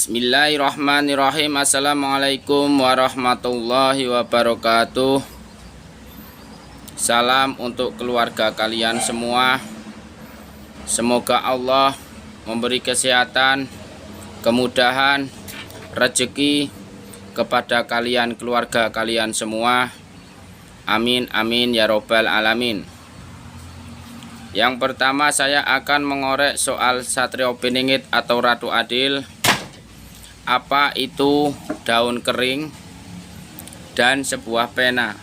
Bismillahirrahmanirrahim. Assalamualaikum warahmatullahi wabarakatuh. Salam untuk keluarga kalian semua. Semoga Allah memberi kesehatan, kemudahan, rezeki kepada kalian, keluarga kalian semua. Amin amin ya robbal alamin. Yang pertama saya akan mengorek soal Satrio Piningit atau Ratu Adil. Apa itu daun kering dan sebuah pena?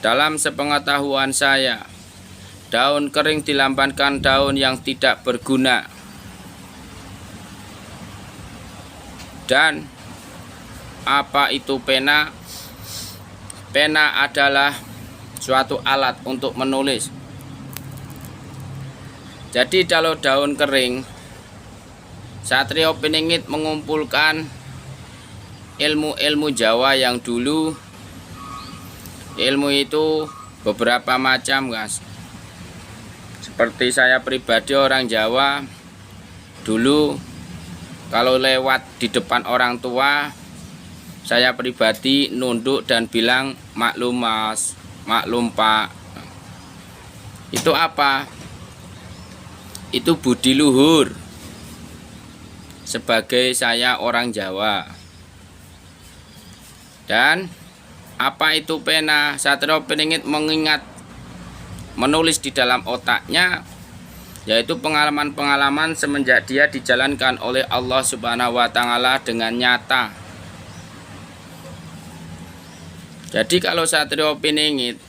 Dalam sepengetahuan saya, daun kering dilambangkan daun yang tidak berguna. Dan apa itu pena? Pena adalah suatu alat untuk menulis. Jadi kalau daun kering, Satrio Piningit mengumpulkan ilmu-ilmu Jawa yang dulu. Ilmu itu beberapa macam, guys. Seperti saya pribadi orang Jawa, dulu kalau lewat di depan orang tua, saya pribadi nunduk dan bilang maklum mas, maklum pak. Itu apa? Itu budi luhur. Sebagai saya orang Jawa. Dan apa itu pena? Satrio Piningit mengingat, menulis di dalam otaknya, yaitu pengalaman-pengalaman semenjak dia dijalankan oleh Allah Subhanahu wa Ta'ala dengan nyata. Jadi kalau Satrio Piningit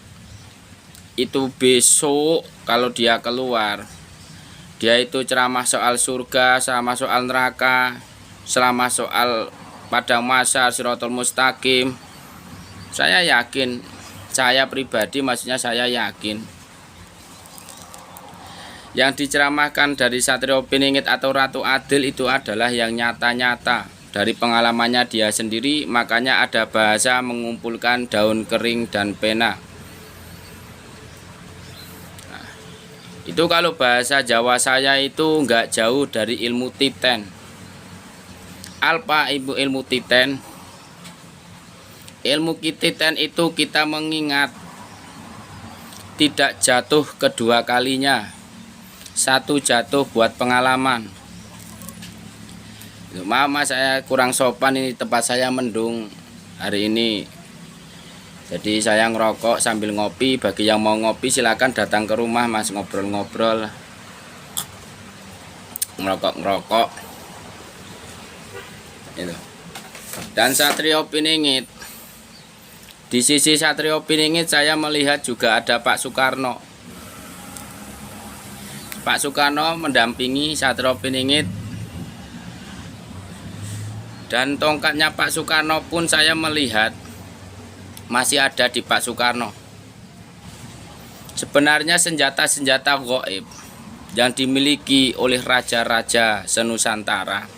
itu besok kalau dia keluar, dia itu ceramah soal surga, ceramah soal neraka, ceramah soal padang mahsyar, Shirathul Mustaqim. Saya yakin, saya pribadi maksudnya saya yakin, yang diceramahkan dari Satrio Piningit atau Ratu Adil itu adalah yang nyata-nyata dari pengalamannya dia sendiri. Makanya ada bahasa mengumpulkan daun kering dan pena. Itu kalau bahasa Jawa saya itu nggak jauh dari ilmu titen. Apa ibu ilmu titen? Ilmu titen itu kita mengingat, tidak jatuh kedua kalinya. Satu jatuh buat pengalaman. Maaf mas, saya kurang sopan, ini tempat saya mendung hari ini. Jadi saya ngerokok sambil ngopi. Bagi yang mau ngopi silakan datang ke rumah mas, ngobrol-ngobrol, ngerokok-ngerokok itu. Dan Satrio Piningit, di sisi Satrio Piningit saya melihat juga ada Pak Soekarno. Pak Soekarno mendampingi Satrio Piningit. Dan tongkatnya Pak Soekarno pun saya melihat masih ada di Pak Soekarno. Sebenarnya senjata-senjata gaib yang dimiliki oleh raja-raja senusantara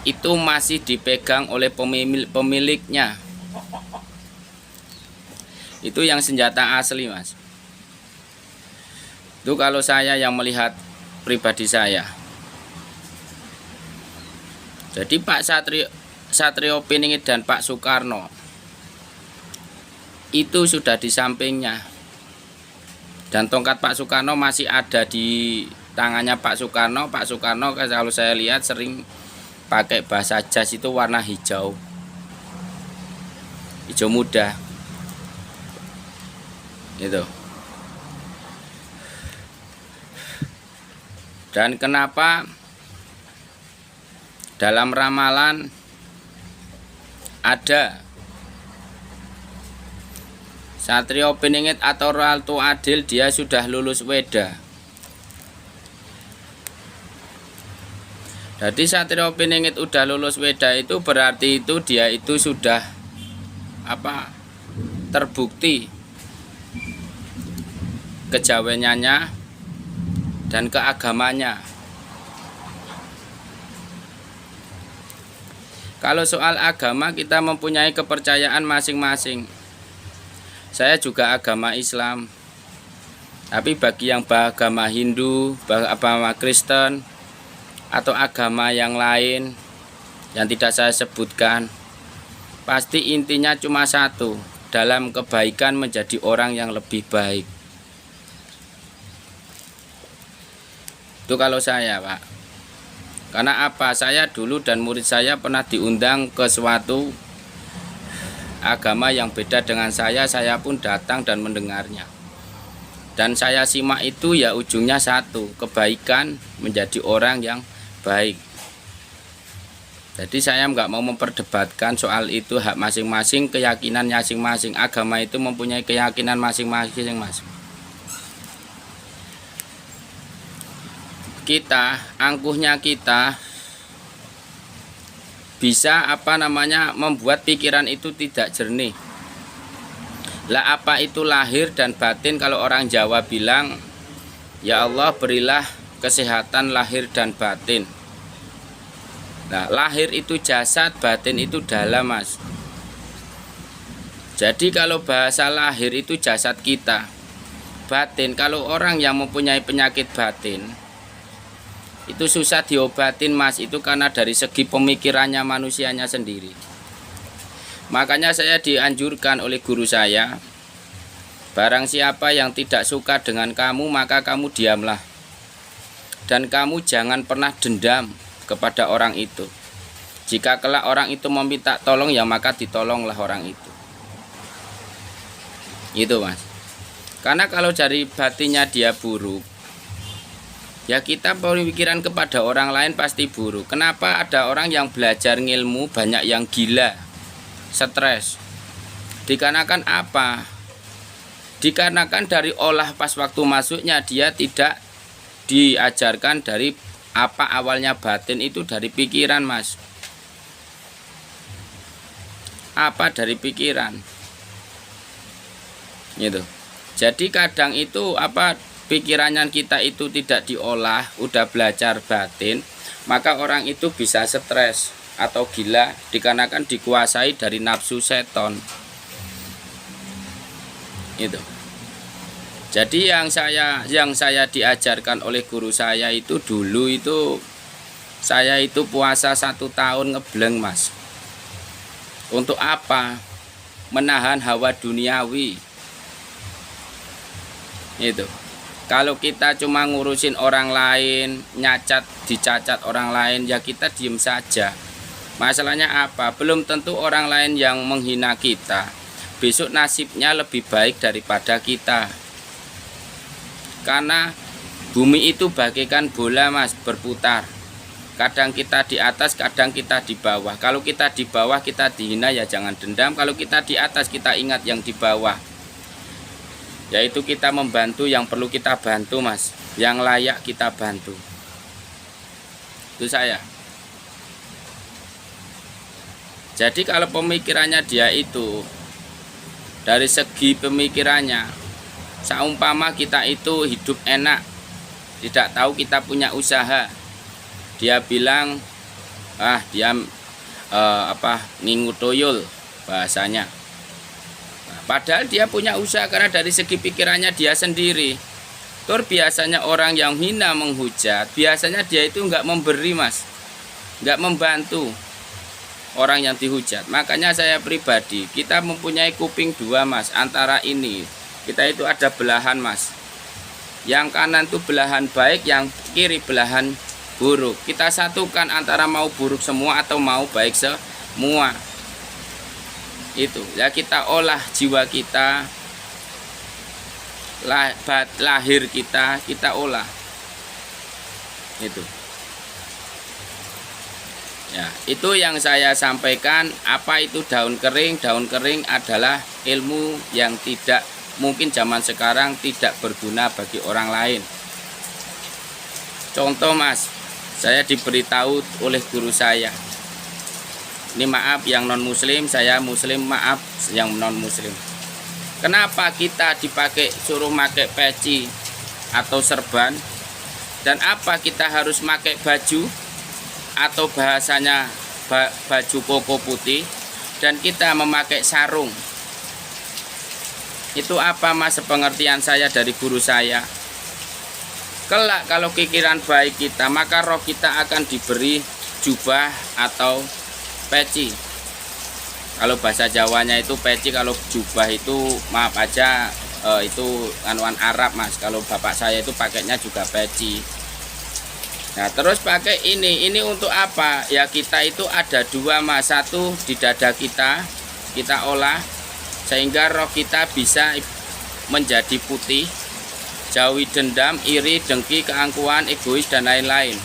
itu masih dipegang oleh pemiliknya. Itu yang senjata asli mas. Itu kalau saya yang melihat pribadi saya. Jadi Pak Satrio Piningit dan Pak Soekarno itu sudah di sampingnya. Dan tongkat Pak Soekarno masih ada di tangannya Pak Soekarno. Pak Soekarno kalau saya lihat sering pakai bahasa jas itu warna hijau, hijau muda itu. Dan kenapa dalam ramalan ada Satrio Piningit atau Ratu Adil, dia sudah lulus Weda. Jadi Satrio Piningit udah lulus Weda itu berarti itu dia itu sudah apa? Terbukti kejawenannya dan keagamanya. Kalau soal agama kita mempunyai kepercayaan masing-masing. Saya juga agama Islam. Tapi bagi yang beragama Hindu, beragama Kristen, atau agama yang lain yang tidak saya sebutkan, pasti intinya cuma satu, dalam kebaikan menjadi orang yang lebih baik. Itu kalau saya, Pak. Karena apa? Saya dulu dan murid saya pernah diundang ke suatu agama yang beda dengan saya pun datang dan mendengarnya. Dan saya simak itu ya ujungnya satu, kebaikan menjadi orang yang baik. Jadi saya nggak mau memperdebatkan soal itu, hak masing-masing, keyakinan masing-masing. Agama itu mempunyai keyakinan masing-masing, Mas. Kita, angkuhnya kita bisa membuat pikiran itu tidak jernih. Lah apa itu lahir dan batin? Kalau orang Jawa bilang, ya Allah berilah kesehatan lahir dan batin. Nah, lahir itu jasad, batin itu dalam, Mas. Jadi kalau bahasa lahir itu jasad kita. Batin, kalau orang yang mempunyai penyakit batin itu susah diobatin, Mas. Itu karena dari segi pemikirannya manusianya sendiri. Makanya saya dianjurkan oleh guru saya, barang siapa yang tidak suka dengan kamu, maka kamu diamlah. Dan kamu jangan pernah dendam kepada orang itu. Jika kelak orang itu meminta tolong, ya maka ditolonglah orang itu. Itu, Mas. Karena kalau dari batinnya dia buruk, ya kita pemikiran kepada orang lain pasti buruk. Kenapa ada orang yang belajar ngilmu banyak yang gila, stres? Dikarenakan apa? Dikarenakan dari olah pas waktu masuknya dia tidak diajarkan dari apa awalnya batin itu dari pikiran, Mas. Apa dari pikiran? Gitu. Jadi kadang itu pikirannya kita itu tidak diolah, udah belajar batin, maka orang itu bisa stres atau gila dikarenakan dikuasai dari nafsu seton. Itu. Jadi yang saya diajarkan oleh guru saya itu dulu itu saya itu puasa 1 tahun ngebleng, Mas. Untuk apa? Menahan hawa duniawi. Itu. Kalau kita cuma ngurusin orang lain, dicacat orang lain, ya kita diem saja. Masalahnya apa? Belum tentu orang lain yang menghina kita besok nasibnya lebih baik daripada kita. Karena bumi itu bagaikan bola, Mas, berputar. Kadang kita di atas, kadang kita di bawah. Kalau kita di bawah kita dihina, ya jangan dendam. Kalau kita di atas kita ingat yang di bawah. Yaitu kita membantu yang perlu kita bantu, Mas, yang layak kita bantu. Itu saya. Jadi kalau pemikirannya dia itu dari segi pemikirannya, seumpama kita itu hidup enak, tidak tahu kita punya usaha, dia bilang dia ngingu toyol bahasanya. Padahal dia punya usaha karena dari segi pikirannya dia sendiri. Biasanya orang yang hina menghujat, biasanya dia itu nggak memberi, Mas, nggak membantu orang yang dihujat. Makanya saya pribadi, kita mempunyai kuping dua, Mas. Antara ini, kita itu ada belahan, Mas. Yang kanan itu belahan baik, yang kiri belahan buruk. Kita satukan antara mau buruk semua atau mau baik semua. Itu ya, kita olah jiwa kita, lahir kita olah. Itu ya, itu yang saya sampaikan. Apa itu daun kering? Daun kering adalah ilmu yang tidak mungkin zaman sekarang tidak berguna bagi orang lain. Contoh, Mas, saya diberitahu oleh guru saya. Ini maaf yang non muslim, saya muslim, maaf yang non muslim. Kenapa kita suruh pakai peci atau serban, dan apa kita harus pakai baju atau bahasanya baju koko putih, dan kita memakai sarung? Itu apa, Mas, pengertian saya dari guru saya? Kelak kalau pikiran baik kita, maka roh kita akan diberi jubah atau peci. Kalau bahasa Jawanya itu peci, kalau jubah itu maaf aja itu anuan Arab Mas. Kalau bapak saya itu pakainya juga peci. Nah terus pakai ini untuk apa? Ya kita itu ada dua Mas. Satu di dada kita olah sehingga roh kita bisa menjadi putih, jauhi dendam, iri, dengki, keangkuhan, egois dan lain-lain.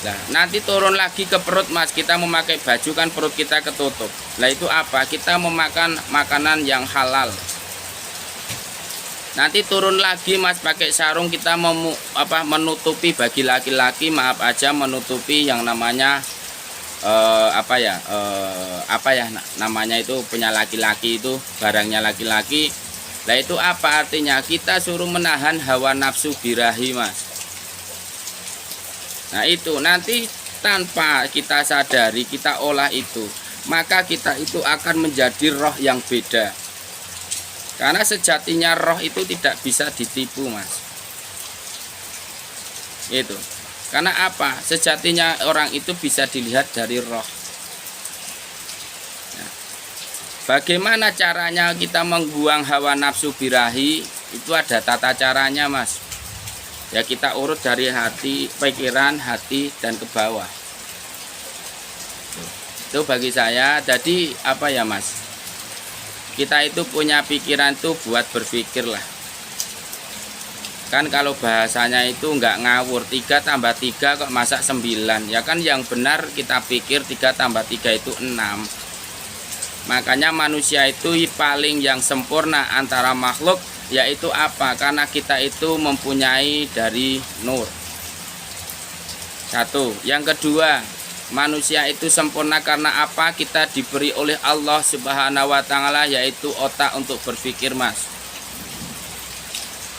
Nah, nanti turun lagi ke perut Mas, kita memakai baju kan perut kita ketutup. Nah itu apa? Kita memakan makanan yang halal. Nanti turun lagi Mas pakai sarung, kita menutupi bagi laki-laki, maaf aja menutupi yang namanya namanya itu punya laki-laki, itu barangnya laki-laki. Nah itu apa artinya? Kita suruh menahan hawa nafsu birahi Mas. Nah itu nanti tanpa kita sadari kita olah itu, maka kita itu akan menjadi roh yang beda. Karena sejatinya roh itu tidak bisa ditipu Mas. Itu. Karena apa? Sejatinya orang itu bisa dilihat dari roh. Bagaimana caranya kita membuang hawa nafsu birahi? Itu ada tata caranya Mas. Ya kita urut dari hati, pikiran, hati dan ke bawah. Itu bagi saya. Jadi apa ya Mas? Kita itu punya pikiran tuh buat berpikir lah. Kan kalau bahasanya itu nggak ngawur, 3 tambah 3 kok masak 9. Ya kan yang benar kita pikir 3 tambah 3 itu 6. Makanya manusia itu paling yang sempurna antara makhluk, yaitu apa? Karena kita itu mempunyai dari nur. Satu. Yang kedua, manusia itu sempurna karena apa? Kita diberi oleh Allah Subhanahu wa Ta'ala, yaitu otak untuk berpikir Mas.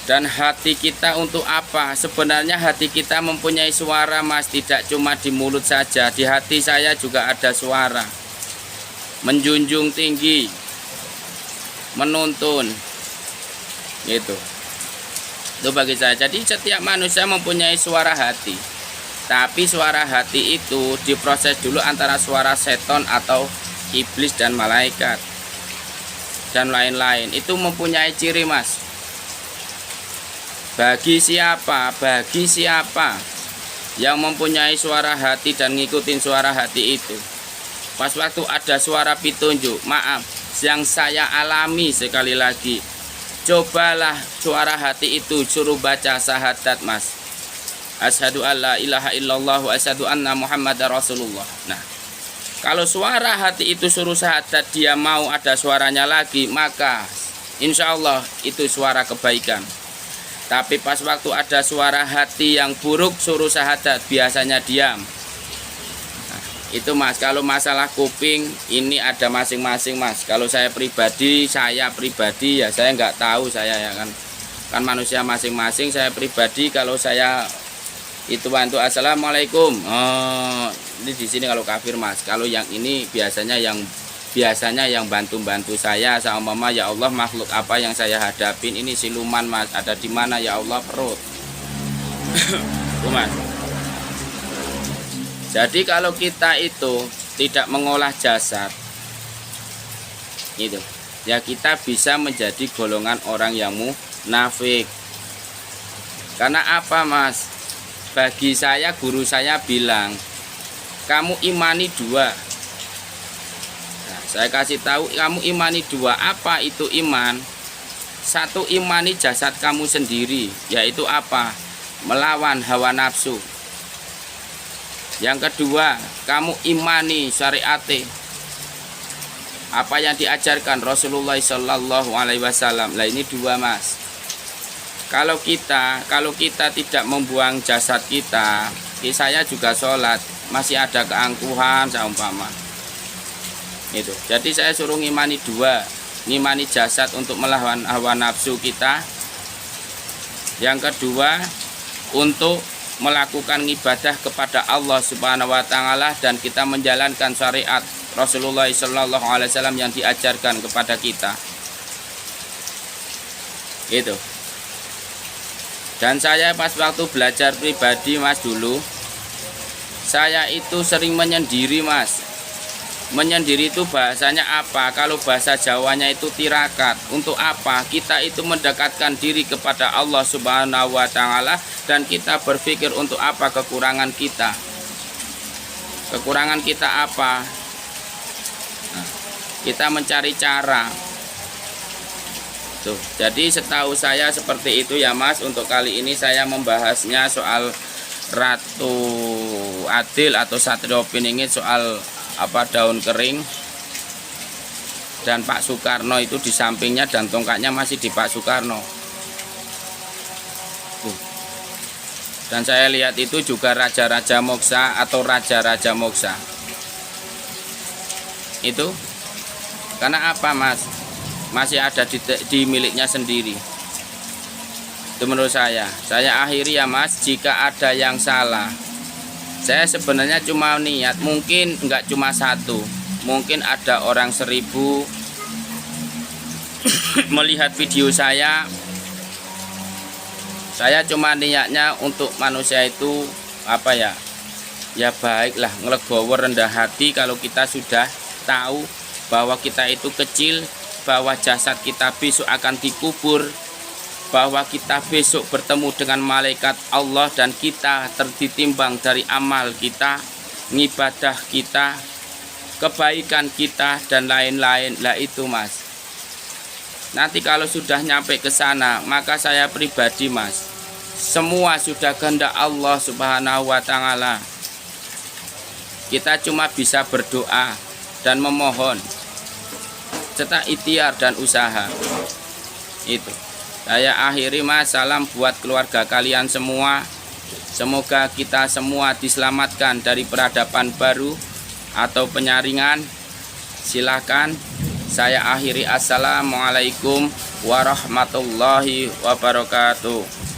Dan hati kita untuk apa? Sebenarnya hati kita mempunyai suara Mas, tidak cuma di mulut saja. Di hati saya juga ada suara. Menjunjung tinggi, menuntun, gitu. Itu bagi saya. Jadi setiap manusia mempunyai suara hati, tapi suara hati itu diproses dulu antara suara seton atau iblis dan malaikat dan lain-lain. Itu mempunyai ciri Mas. Bagi siapa yang mempunyai suara hati dan ngikutin suara hati itu, pas waktu ada suara petunjuk, maaf, yang saya alami sekali lagi, cobalah suara hati itu suruh baca syahadat Mas. Asyhadu alla ilaha illallah wa asyhadu anna Muhammadar Rasulullah. Nah, kalau suara hati itu suruh syahadat, dia mau ada suaranya lagi, maka insya Allah itu suara kebaikan. Tapi pas waktu ada suara hati yang buruk suruh syahadat, biasanya diam. Itu Mas, kalau masalah kuping ini ada masing-masing Mas. Kalau saya pribadi ya saya nggak tahu, saya ya kan manusia masing-masing. Saya pribadi kalau saya itu bantu assalamualaikum, ini di sini kalau kafir Mas. Kalau yang ini biasanya yang bantu saya sama mama, ya Allah makhluk apa yang saya hadapin ini siluman Mas, ada di mana ya Allah, perut. Tuh Mas. Jadi kalau kita itu tidak mengolah jasad, itu ya kita bisa menjadi golongan orang yang munafik. Karena apa Mas? Bagi saya, guru saya bilang, kamu imani 2. Nah, saya kasih tahu, kamu imani 2. Apa itu iman? 1, imani jasad kamu sendiri, yaitu apa? Melawan hawa nafsu. Yang kedua, kamu imani syariat, apa yang diajarkan Rasulullah Shallallahu Alaihi Wasallam. Lah ini 2 Mas. Kalau kita tidak membuang jasad kita, saya juga sholat masih ada keangkuhan seumpama. Itu. Jadi saya suruh ngimani 2, ngimani jasad untuk melawan hawa nafsu kita. Yang kedua, untuk melakukan ibadah kepada Allah Subhanahu wa Ta'ala, dan kita menjalankan syariat Rasulullah Shallallahu Alaihi Wasallam yang diajarkan kepada kita. Gitu. Dan saya pas waktu belajar pribadi Mas dulu, saya itu sering menyendiri Mas. Menyendiri itu bahasanya apa? Kalau bahasa Jawanya itu tirakat. Untuk apa? Kita itu mendekatkan diri kepada Allah Subhanahu wa Ta'ala, dan kita berpikir untuk apa kekurangan kita. Kekurangan kita apa? Nah, kita mencari cara. Tuh, jadi setahu saya seperti itu ya Mas. Untuk kali ini saya membahasnya soal Ratu Adil atau Satrio Piningit, soal daun kering, dan Pak Soekarno itu di sampingnya, dan tongkatnya masih di Pak Soekarno. Dan saya lihat itu juga Raja-Raja Moksa atau Raja-Raja Moksa. Itu karena apa Mas? Masih ada di miliknya sendiri. Itu menurut saya. Saya akhiri ya Mas, jika ada yang salah, saya sebenarnya cuma niat, mungkin enggak cuma satu, mungkin ada orang 1000 melihat video saya cuma niatnya untuk manusia itu ya baiklah, ngelegowo, rendah hati kalau kita sudah tahu bahwa kita itu kecil, bahwa jasad kita besok akan dikubur, bahwa kita besok bertemu dengan malaikat Allah, dan kita ditimbang dari amal kita, ngibadah kita, kebaikan kita, dan lain-lain. Lah itu Mas, nanti kalau sudah nyampe ke sana, maka saya pribadi Mas, semua sudah kehendak Allah Subhanahu wa Ta'ala. Kita cuma bisa berdoa dan memohon serta ikhtiar dan usaha. Itu saya akhiri Mas. Salam buat keluarga kalian semua. Semoga kita semua diselamatkan dari peradaban baru atau penyaringan. Silahkan saya akhiri. Assalamualaikum warahmatullahi wabarakatuh.